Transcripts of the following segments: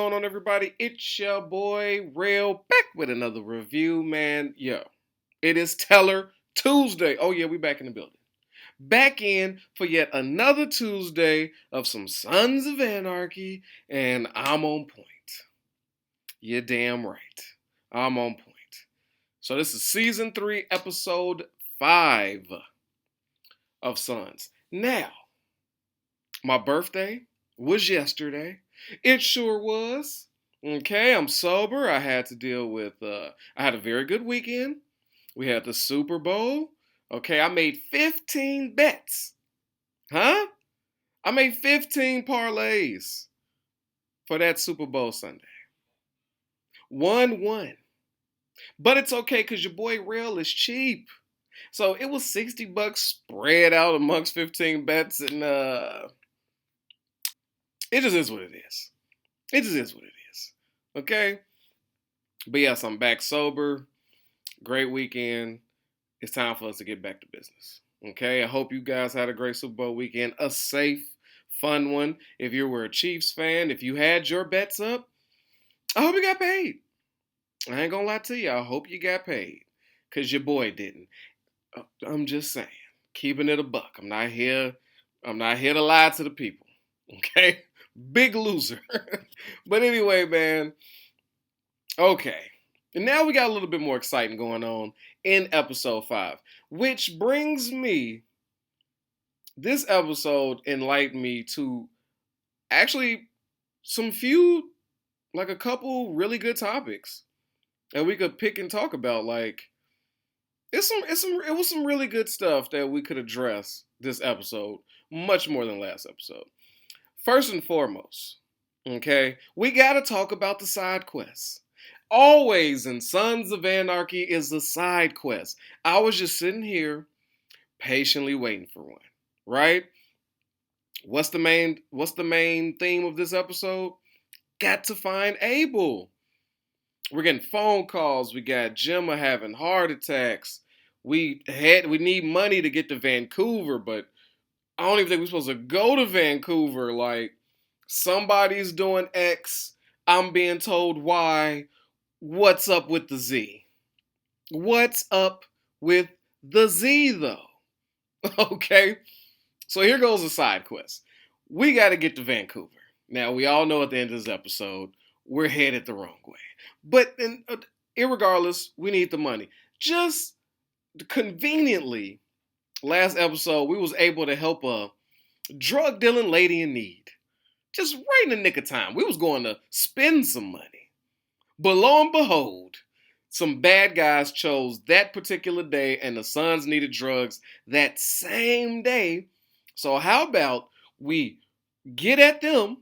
going on, everybody? It's your boy Rail back with another review, man. Yo, it is Teller Tuesday. Oh yeah, we back in the building. Back in for yet another Tuesday of some Sons of Anarchy, and I'm on point. You're damn right. I'm on point. So this is season 3, episode 5 of Sons. Now, my birthday was yesterday. It sure was. Okay, I'm sober. I had to deal with, I had a very good weekend. We had the Super Bowl. Okay, I made 15 bets. Huh? I made 15 parlays for that Super Bowl Sunday. 1-1. But it's okay because your boy Rail is cheap. So it was $60 spread out amongst 15 bets, and it just is what it is. It just is what it is. Okay? But yes, I'm back sober. Great weekend. It's time for us to get back to business. Okay? I hope you guys had a great Super Bowl weekend. A safe, fun one. If you were a Chiefs fan, if you had your bets up, I hope you got paid. I ain't gonna lie to you. I hope you got paid. Because your boy didn't. I'm just saying. Keeping it a buck. I'm not here to lie to the people. Okay? Big loser. But anyway, man. Okay. And now we got a little bit more exciting going on in episode 5. Which brings me, this episode enlightened me to actually a couple really good topics that we could pick and talk about. Like, it was some really good stuff that we could address this episode, much more than last episode. First and foremost, okay, we gotta talk about the side quests. Always in Sons of Anarchy is a side quest. I was just sitting here patiently waiting for one, right? What's the main theme of this episode? Got to find Abel. We're getting phone calls. We got Gemma having heart attacks. We need money to get to Vancouver, but I don't even think we're supposed to go to Vancouver. Like, somebody's doing X. I'm being told Y. What's up with the Z? What's up with the Z, though? Okay? So here goes a side quest. We got to get to Vancouver. Now, we all know at the end of this episode, we're headed the wrong way. But irregardless, we need the money. Just conveniently, last episode, we was able to help a drug dealing lady in need. Just right in the nick of time. We was going to spend some money. But lo and behold, some bad guys chose that particular day, and the Sons needed drugs that same day. So how about we get at them,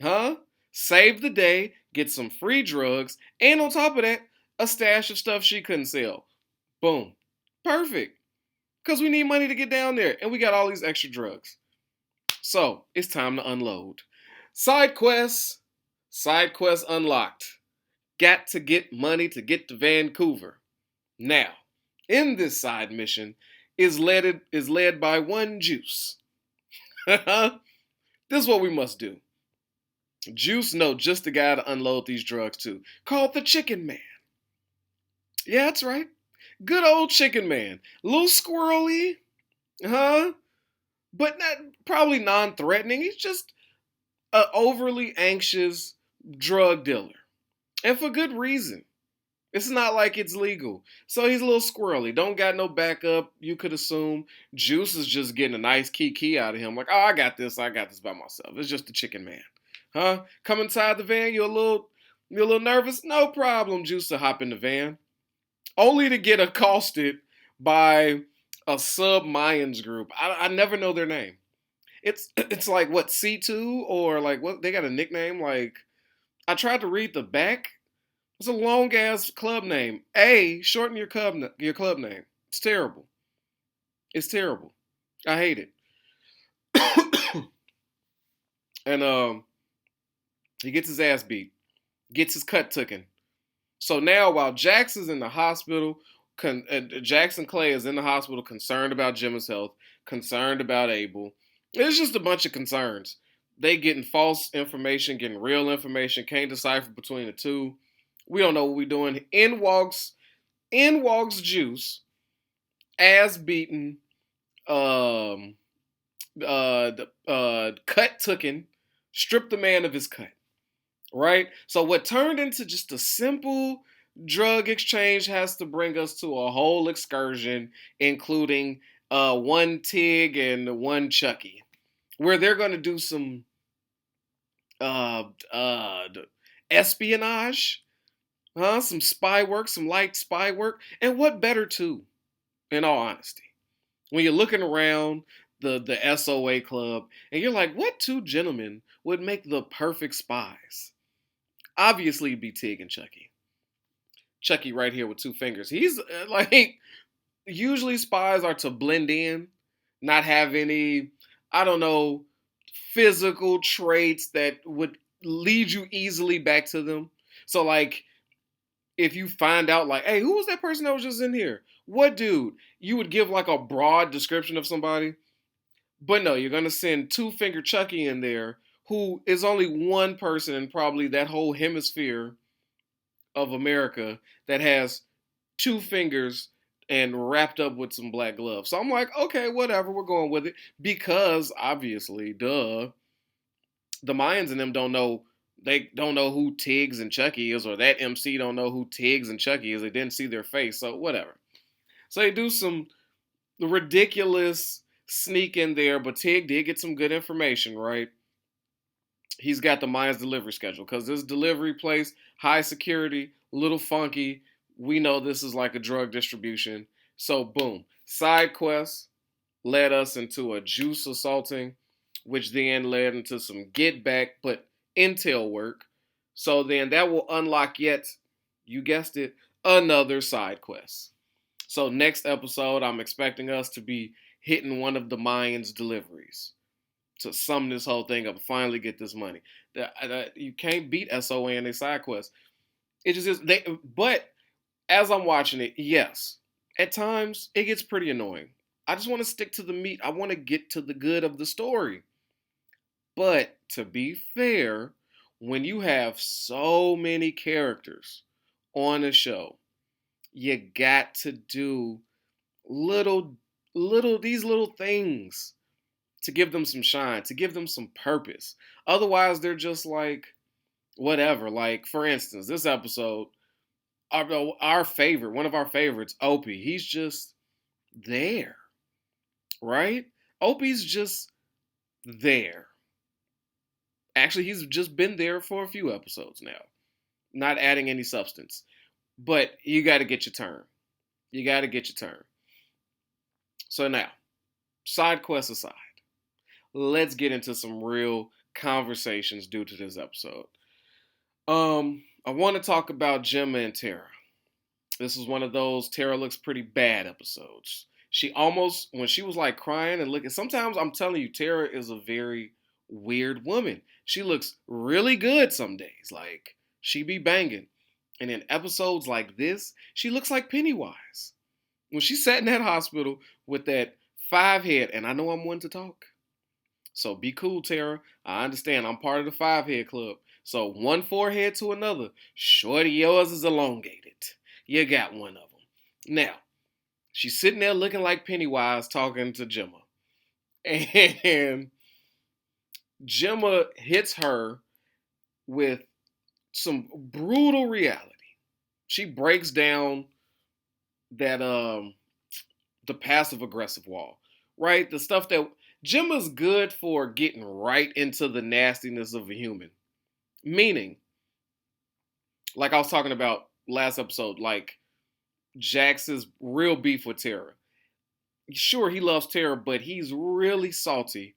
huh? Save the day, get some free drugs, and on top of that, a stash of stuff she couldn't sell. Boom. Perfect. Because we need money to get down there, and we got all these extra drugs. So, it's time to unload. Side quests unlocked. Got to get money to get to Vancouver. Now, in this side mission is led by one Juice. This is what we must do. Juice know just the guy to unload these drugs to, called the Chicken Man. Yeah, that's right. Good old Chicken Man. A little squirrely, huh? But probably non-threatening. He's just an overly anxious drug dealer. And for good reason. It's not like it's legal. So he's a little squirrely. Don't got no backup, you could assume. Juice is just getting a nice key out of him. Like, oh, I got this by myself. It's just the Chicken Man. Huh? Come inside the van, you're a little nervous? No problem, Juice to hop in the van. Only to get accosted by a sub-Mayans group. I never know their name. It's like, what, C2? Or like, what, they got a nickname? Like, I tried to read the back. It's a long-ass club name. Shorten your club name. It's terrible. It's terrible. I hate it. And he gets his ass beat. Gets his cut taken. So now, while Jax is in the hospital, Jackson Clay is in the hospital, concerned about Gemma's health, concerned about Abel. It's just a bunch of concerns. They getting false information, getting real information, can't decipher between the two. We don't know what we're doing. In walks Juice, ass beaten, um, cut tooken, stripped the man of his cut. Right? So what turned into just a simple drug exchange has to bring us to a whole excursion, including one Tig and one Chucky, where they're going to do some uh, uh, espionage, some spy work, some light spy work, and what better too, in all honesty, when you're looking around the SOA club and you're like, what two gentlemen would make the perfect spies? Obviously, it'd be Tig and Chucky. Chucky right here with two fingers. He's like, usually spies are to blend in, not have any, I don't know, physical traits that would lead you easily back to them. So, like, if you find out, like, hey, who was that person that was just in here? What dude? You would give like a broad description of somebody. But no, you're going to send Two Finger Chucky in there, who is only one person in probably that whole hemisphere of America that has two fingers and wrapped up with some black gloves. So I'm like, okay, whatever, we're going with it. Because obviously, duh, the Mayans and them don't know. They don't know who Tiggs and Chucky is, or that MC don't know who Tiggs and Chucky is. They didn't see their face, so whatever. So they do some ridiculous sneak in there, but Tig did get some good information, right? He's got the Mayans delivery schedule because this delivery place, high security, little funky. We know this is like a drug distribution. So boom, side quest led us into a juice assaulting, which then led into some get back, but intel work. So then that will unlock yet, you guessed it, another side quest. So next episode, I'm expecting us to be hitting one of the Mayans' deliveries to sum this whole thing up and finally get this money. You can't beat SOA in their side quest. It just is. But as I'm watching it, yes, at times it gets pretty annoying. I just want to stick to the meat. I want to get to the good of the story. But to be fair, when you have so many characters on a show, you got to do little these little things to give them some shine, to give them some purpose. Otherwise, they're just like whatever. Like for instance, this episode, our favorite, one of our favorites, Opie, he's just there, right? Opie's just there. Actually, he's just been there for a few episodes now, not adding any substance. But you got to get your turn. You got to get your turn. So now, side quests aside, let's get into some real conversations due to this episode. I want to talk about Gemma and Tara. This is one of those Tara looks pretty bad episodes. She almost, when she was like crying and looking, sometimes I'm telling you, Tara is a very weird woman. She looks really good some days. Like, she be banging. And in episodes like this, she looks like Pennywise. When she sat in that hospital with that 5 head, and I know I'm one to talk. So be cool, Tara. I understand. I'm part of the 5 head club. So one forehead to another. Shorty, yours is elongated. You got one of them. Now, she's sitting there looking like Pennywise talking to Gemma. And Gemma hits her with some brutal reality. She breaks down that the passive aggressive wall, right? The stuff that Gemma's good for getting right into the nastiness of a human. Meaning, like I was talking about last episode, like Jax's real beef with Tara. Sure, he loves Tara, but he's really salty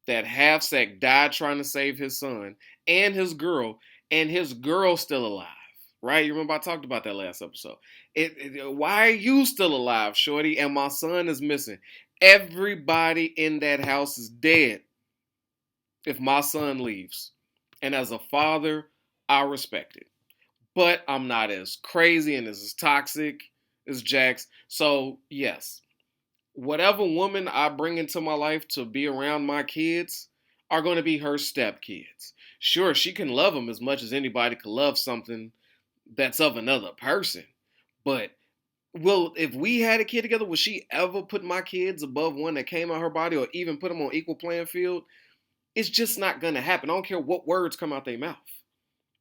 that Half-Sack died trying to save his son and his girl's still alive. Right? You remember I talked about that last episode. Why are you still alive, Shorty? And my son is missing. Everybody in that house is dead if my son leaves. And as a father, I respect it. But I'm not as crazy and as toxic as Jax. So, yes, whatever woman I bring into my life to be around my kids, are going to be her stepkids. Sure, she can love them as much as anybody could love something that's of another person. But if we had a kid together, would she ever put my kids above one that came out her body or even put them on equal playing field? It's just not gonna happen. I don't care what words come out their mouth,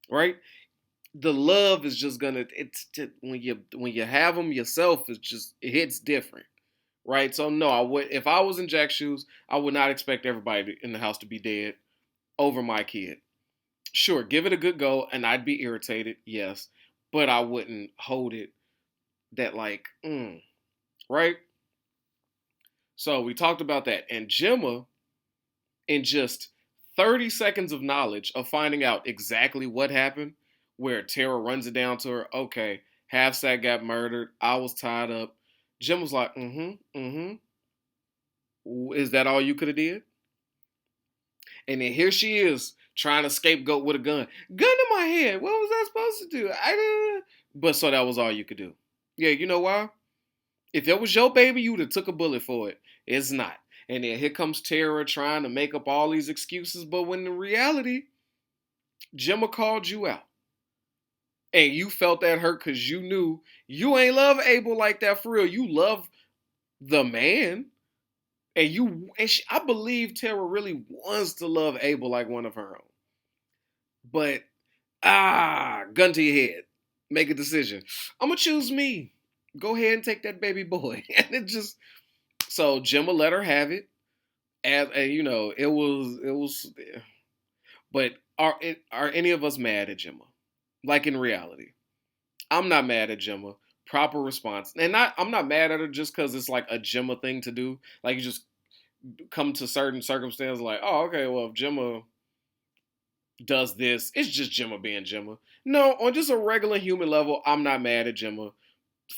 right? The love is just gonna. It's just, when you have them yourself, it hits different, right? So no, I would if I was in Jack's shoes, I would not expect everybody in the house to be dead over my kid. Sure, give it a good go, and I'd be irritated, yes, but I wouldn't hold it that like, right? So we talked about that, and Gemma, in just 30 seconds of knowledge of finding out exactly what happened, where Tara runs it down to her, okay, Half Sack got murdered, I was tied up. Jim was like, is that all you could have did? And then here she is trying to scapegoat with a gun. Gun in my head. What was I supposed to do? But so that was all you could do. Yeah, you know why? If it was your baby, you would have took a bullet for it. It's not. And then here comes Tara trying to make up all these excuses. But when in reality, Gemma called you out. And you felt that hurt because you knew you ain't love Abel like that for real. You love the man. I believe Tara really wants to love Abel like one of her own. But, gun to your head. Make a decision. I'm going to choose me. Go ahead and take that baby boy. And so Gemma let her have it. And it was, but are any of us mad at Gemma? Like in reality. I'm not mad at Gemma. Proper response. And I'm not mad at her just because it's like a Gemma thing to do. Like you just come to certain circumstances like, oh, okay, well, if Gemma does this, it's just Gemma being Gemma. No, on just a regular human level, I'm not mad at Gemma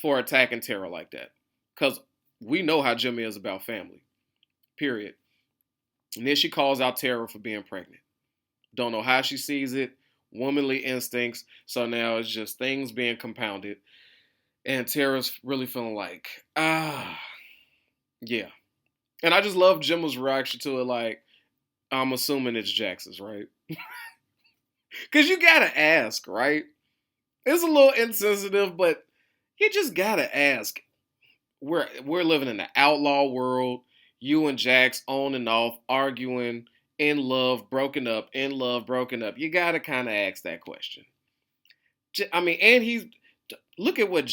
for attacking Tara like that. Because we know how Gemma is about family. Period. And then she calls out Tara for being pregnant. Don't know how she sees it. Womanly instincts. So now it's just things being compounded. And Tara's really feeling like, yeah. And I just love Gemma's reaction to it like, I'm assuming it's Jax's, right? Because you gotta ask, right? It's a little insensitive, but you just gotta ask. We're living in an outlaw world. You and Jax on and off, arguing, in love, broken up, in love, broken up. You gotta kind of ask that question. I mean, and look at what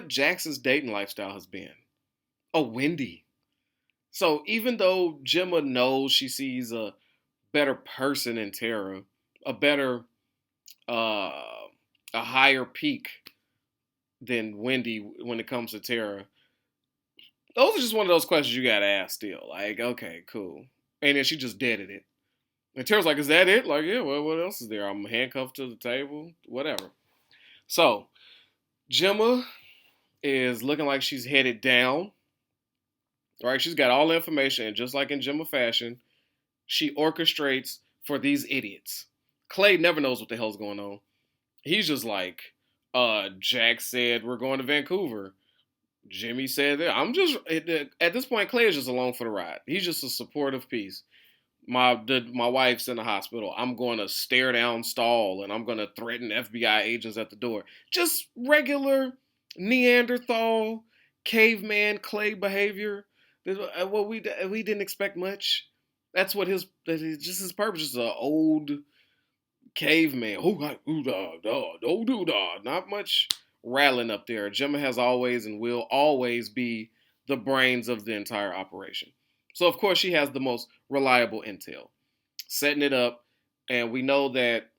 Jax's dating lifestyle has been. A Wendy. So even though Gemma knows she sees a better person in Tara, a better, a higher peak than Wendy when it comes to Tara, those are just one of those questions you gotta ask still. Like, okay, cool. And then she just deaded it. And Tara's like, is that it? Like, yeah, well, what else is there? I'm handcuffed to the table, whatever. So, Gemma is looking like she's headed down. Right? She's got all the information, and just like in Gemma fashion, she orchestrates for these idiots. Clay never knows what the hell's going on. He's just like, Jack said we're going to Vancouver. Jimmy said that. At this point, Clay is just along for the ride. He's just a supportive piece. My wife's in the hospital. I'm going to stare down stall and I'm going to threaten FBI agents at the door. Just regular Neanderthal, caveman, Clay behavior. Well, we didn't expect much. That's his purpose. Just an old caveman. Not much rattling up there. Gemma has always and will always be the brains of the entire operation. So of course she has the most reliable intel, setting it up, and we know that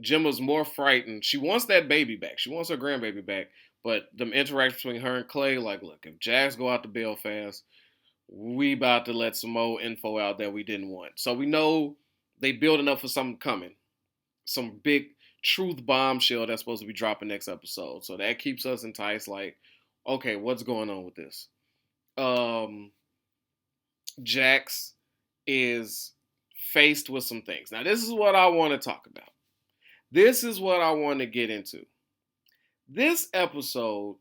Gemma's more frightened. She wants that baby back. She wants her grandbaby back. But the interaction between her and Clay, like, look, if Jax go out to Belfast, we about to let some more info out that we didn't want. So we know they building up for something coming. Some big truth bombshell that's supposed to be dropping next episode. So that keeps us enticed, like, okay, what's going on with this? Jax is faced with some things. Now, this is what I want to talk about. This is what I want to get into. This episode,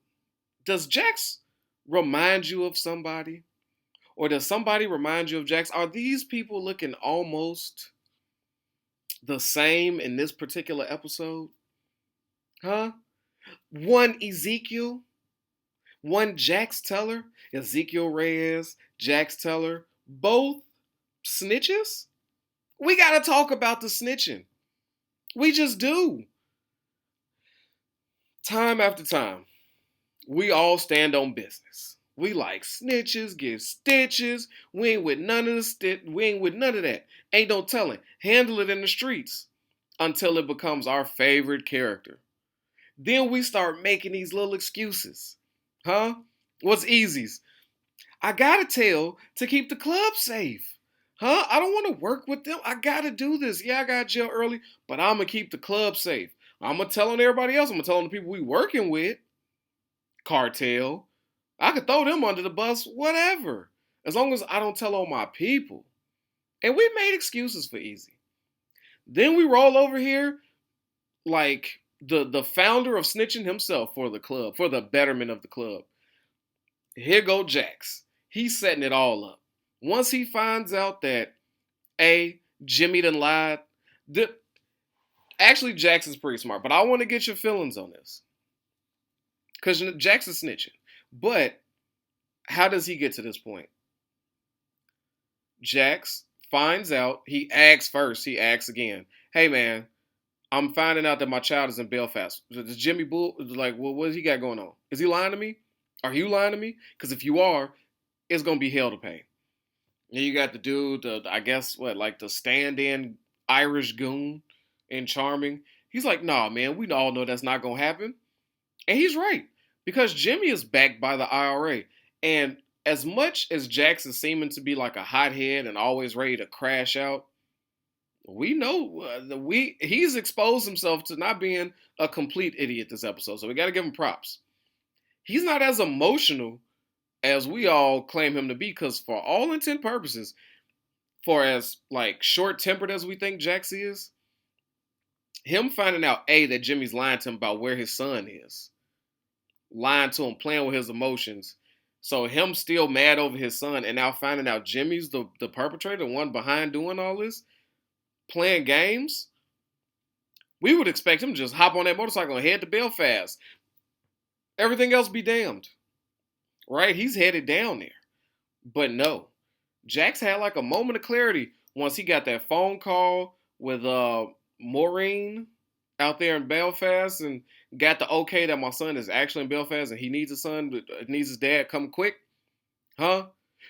does Jax remind you of somebody? Or does somebody remind you of Jax? Are these people looking almost the same in this particular episode? Huh? One Ezekiel, one Jax Teller, Ezekiel Reyes, Jax Teller, both snitches? We gotta talk about the snitching. We just do. Time after time, we all stand on business. We like snitches, give stitches. We ain't with none of we ain't with none of that. Ain't no telling. Handle it in the streets until it becomes our favorite character. Then we start making these little excuses. Huh? What's easiest? I gotta tell to keep the club safe. Huh? I don't want to work with them. I gotta do this. Yeah, I got jail early, but I'm gonna keep the club safe. I'm gonna tell on everybody else. I'm gonna tell on the people we working with. Cartel. I could throw them under the bus, whatever. As long as I don't tell on my people. And we made excuses for Easy. Then we roll over here like the founder of snitching himself for the club, for the betterment of the club. Here go Jax. He's setting it all up. Once he finds out that Jimmy done lied, actually Jax is pretty smart, but I want to get your feelings on this. Because Jax is snitching. But how does he get to this point? Jax finds out, he asks first, he asks again. Hey man, I'm finding out that my child is in Belfast. Does Jimmy Bull, like, well, what does he got going on? Is he lying to me? Are you lying to me? Because if you are, it's going to be hell to pay. And you got the dude, I guess, like the stand-in Irish goon in Charming. He's like, nah, man, we all know that's not going to happen. And he's right. Because Jimmy is backed by the IRA. And as much as Jax is seeming to be like a hothead and always ready to crash out, we know he's exposed himself to not being a complete idiot this episode. So we got to give him props. He's not as emotional as we all claim him to be, because for all intent purposes, for as like short-tempered as we think Jax is, him finding out that Jimmy's lying to him about where his son is, lying to him, playing with his emotions, so him still mad over his son, and now finding out Jimmy's the perpetrator, the one behind doing all this, playing games, we would expect him to just hop on that motorcycle and head to Belfast. Everything else be damned. Right? He's headed down there. But no. Jax had like a moment of clarity once he got that phone call with Maureen out there in Belfast and got the okay that my son is actually in Belfast and he needs a son, needs his dad, come quick. Huh?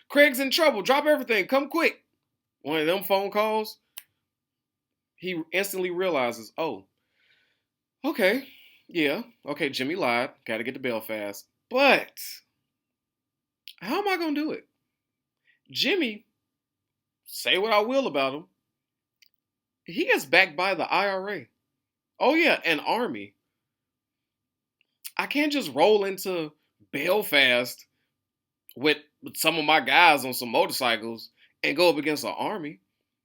Craig's in trouble. Drop everything. Come quick. One of them phone calls. He instantly realizes, oh, okay, yeah, okay, Jimmy lied. Got to get to Belfast. But how am I going to do it? Jimmy, say what I will about him, he is backed by the IRA. Oh, yeah, an army. I can't just roll into Belfast with some of my guys on some motorcycles and go up against an army.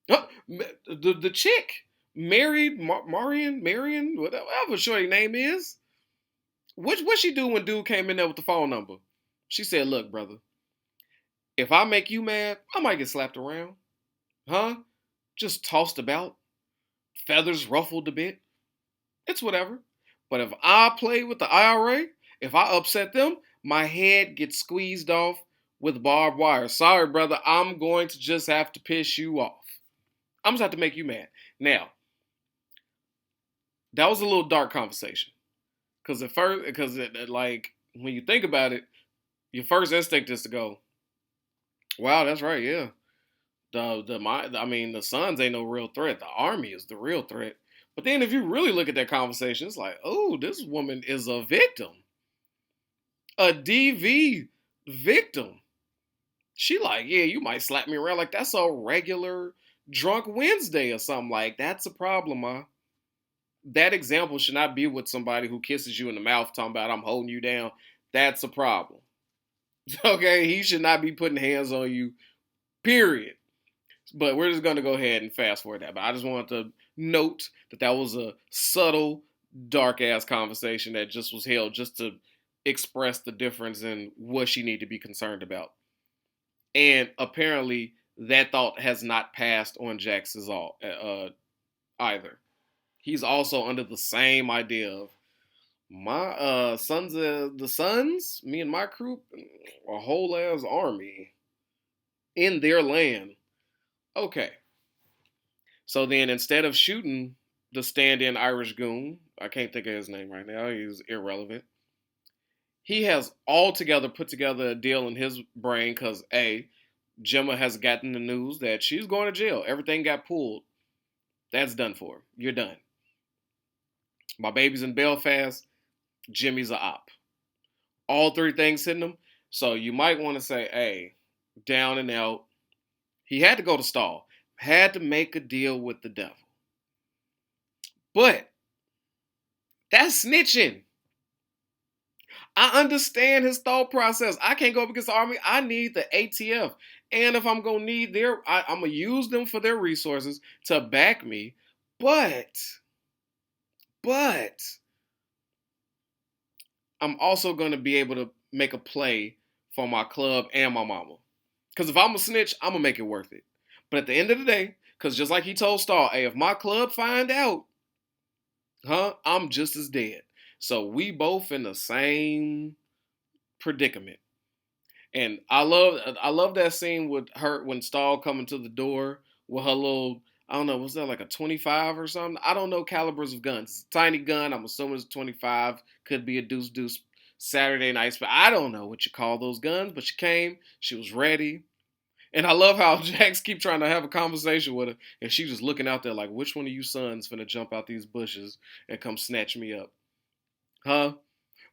The chick married Marion, whatever shorty name is. What she do when dude came in there with the phone number? She said, look, brother, if I make you mad, I might get slapped around. Huh? Just tossed about. Feathers ruffled a bit. It's whatever. But if I play with the IRA, if I upset them, my head gets squeezed off with barbed wire. Sorry, brother, I'm going to just have to piss you off. I'm just have to make you mad. Now, that was a little dark conversation. Because like, when you think about it, your first instinct is to go, wow, that's right, yeah. The Suns ain't no real threat. The Army is the real threat. But then if you really look at that conversation, it's like, oh, this woman is a victim. A DV victim. She like, yeah, you might slap me around like that's a regular drunk Wednesday or something. Like, that's a problem, huh? That example should not be with somebody who kisses you in the mouth talking about I'm holding you down. That's a problem. Okay, he should not be putting hands on you, period. But we're just going to go ahead and fast forward that. But I just wanted to note that was a subtle, dark-ass conversation that just was held just to express the difference in what she needed to be concerned about. And apparently that thought has not passed on Jax's either. He's also under the same idea of my sons of the sons, me and my crew, a whole ass army in their land. Okay. So then instead of shooting the stand-in Irish goon, I can't think of his name right now, he's irrelevant. He has altogether put together a deal in his brain because Gemma has gotten the news that she's going to jail. Everything got pulled. That's done for. You're done. My baby's in Belfast. Jimmy's a op. All three things hitting him. So you might want to say, hey, down and out. He had to go to Stall. Had to make a deal with the devil. But that's snitching. I understand his thought process. I can't go up against the army. I need the ATF. And if I'm going to need I'm going to use them for their resources to back me. But, I'm also going to be able to make a play for my club and my mama. Because if I'm a snitch, I'm going to make it worth it. But at the end of the day, because just like he told Starr, hey, if my club find out, I'm just as dead. So we both in the same predicament. And I love that scene with her when Stahl coming to the door with her little, I don't know, was that like a 25 or something? I don't know calibers of guns. It's a tiny gun. I'm assuming it's 25. Could be a deuce Saturday night. But I don't know what you call those guns. But she came. She was ready. And I love how Jax keep trying to have a conversation with her. And she just looking out there like, which one of you sons finna jump out these bushes and come snatch me up?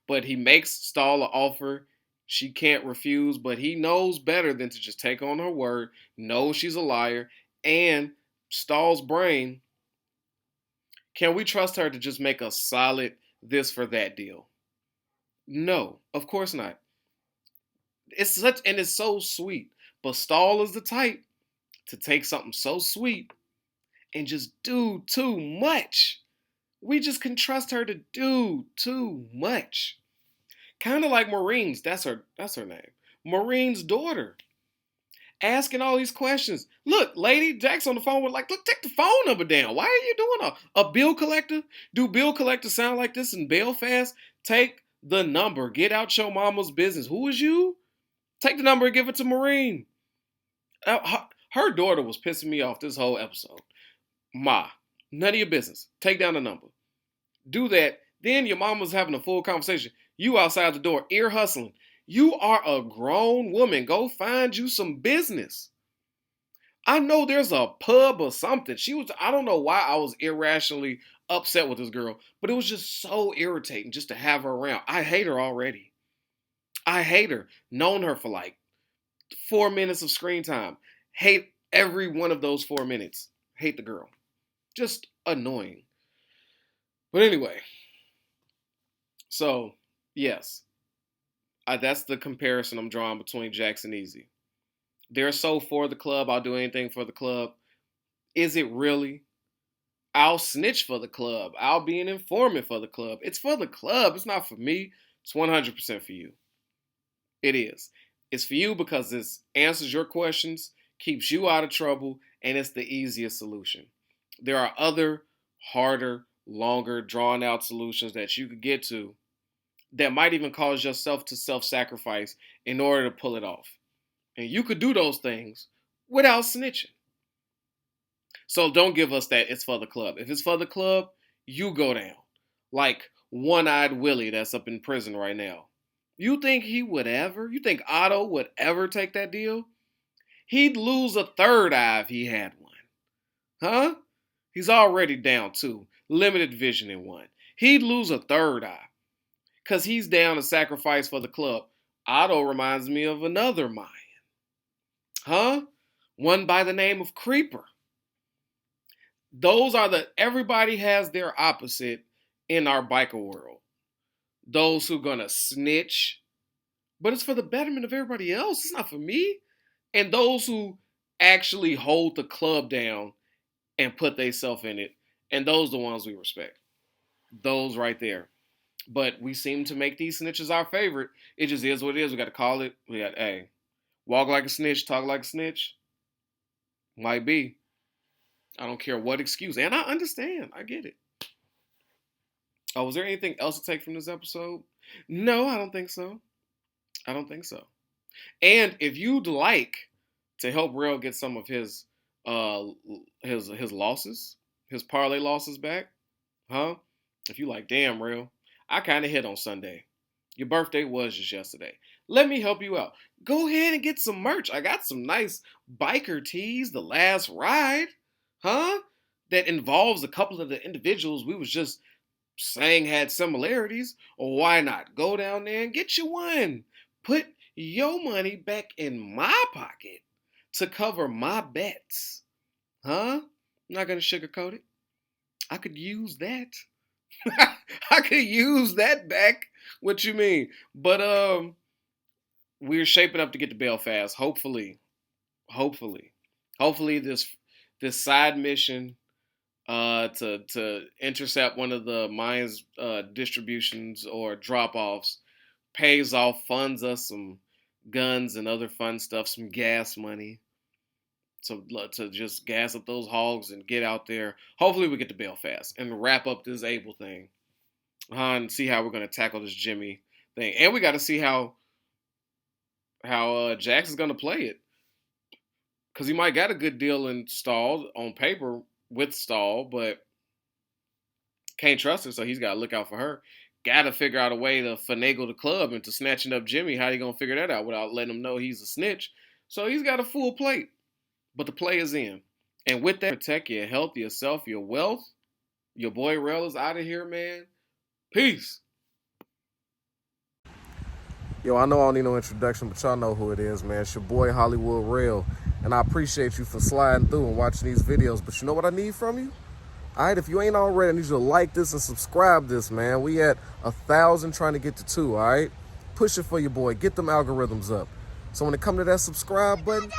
But he makes Stahl an offer. She can't refuse, but he knows better than to just take on her word, knows she's a liar, and Stahl's brain. Can we trust her to just make a solid this for that deal? No, of course not. It's so sweet. But Stahl is the type to take something so sweet and just do too much. We just can trust her to do too much. Kind of like Maureen's, that's her name. Maureen's daughter. Asking all these questions. Look, lady, Jack's on the phone with look, take the phone number down. Why are you doing a bill collector? Do bill collectors sound like this in Belfast? Take the number. Get out your mama's business. Who is you? Take the number and give it to Maureen. Her daughter was pissing me off this whole episode. Ma, none of your business. Take down the number. Do that. Then your mama's having a full conversation. You outside the door, ear hustling. You are a grown woman. Go find you some business. I know there's a pub or something. I don't know why I was irrationally upset with this girl, but it was just so irritating just to have her around. I hate her already. I hate her. Known her for 4 minutes of screen time. Hate every one of those 4 minutes. Hate the girl. Just annoying. But anyway, so yes, that's the comparison I'm drawing between Jax and Easy. They're so for the club, I'll do anything for the club. Is it really? I'll snitch for the club. I'll be an informant for the club. It's for the club. It's not for me. It's 100% for you. It is. It's for you because this answers your questions, keeps you out of trouble, and it's the easiest solution. There are other, harder, longer, drawn out solutions that you could get to that might even cause yourself to self-sacrifice in order to pull it off. And you could do those things without snitching. So don't give us that it's for the club. If it's for the club, you go down. Like One-Eyed Willie that's up in prison right now. You think you think Otto would ever take that deal? He'd lose a third eye if he had one. Huh? He's already down 2. Limited vision in 1. He'd lose a third eye. Because he's down to sacrifice for the club. Otto reminds me of another Mayan. Huh? One by the name of Creeper. Everybody has their opposite in our biker world. Those who are gonna snitch, but it's for the betterment of everybody else. It's not for me. And those who actually hold the club down and put themselves in it. And those are the ones we respect. Those right there. But we seem to make these snitches our favorite. It just is what it is. We got to call it. Walk like a snitch, talk like a snitch. Might be. I don't care what excuse. And I understand. I get it. Oh, was there anything else to take from this episode? No, I don't think so. I don't think so. And if you'd like to help Real get some of uh his losses, his parlay losses back, huh? If you like, damn Real, I kind of hit on Sunday. Your birthday was just yesterday. Let me help you out. Go ahead and get some merch. I got some nice biker tees, The Last Ride, huh? That involves a couple of the individuals we was just saying had similarities. Or why not go down there and get you one? Put your money back in my pocket to cover my bets, huh? I'm not gonna sugarcoat it. I could use that. I could use that back. What you mean? But we're shaping up to get to Belfast. Hopefully, hopefully this side mission to intercept one of the mines distributions or drop offs pays off, funds us some guns and other fun stuff, some gas money. To just gas up those hogs and get out there. Hopefully we get to Belfast and wrap up this Abel thing. And see how we're gonna tackle this Jimmy thing. And we gotta see how Jax is gonna play it. Cause he might got a good deal installed on paper with Stall, but can't trust her, so he's gotta look out for her. Gotta figure out a way to finagle the club into snatching up Jimmy. How you gonna figure that out without letting him know he's a snitch? So he's got a full plate. But the play is in. And with that, protect your health, yourself, your wealth. Your boy Rel is out of here, man. Peace. Yo, I know I don't need no introduction, but y'all know who it is, man. It's your boy Hollywood Rel. And I appreciate you for sliding through and watching these videos. But you know what I need from you? Alright, if you ain't already, I need you to like this and subscribe this, man. We at 1,000 trying to get to 2, alright? Push it for your boy. Get them algorithms up. So when it come to that subscribe button,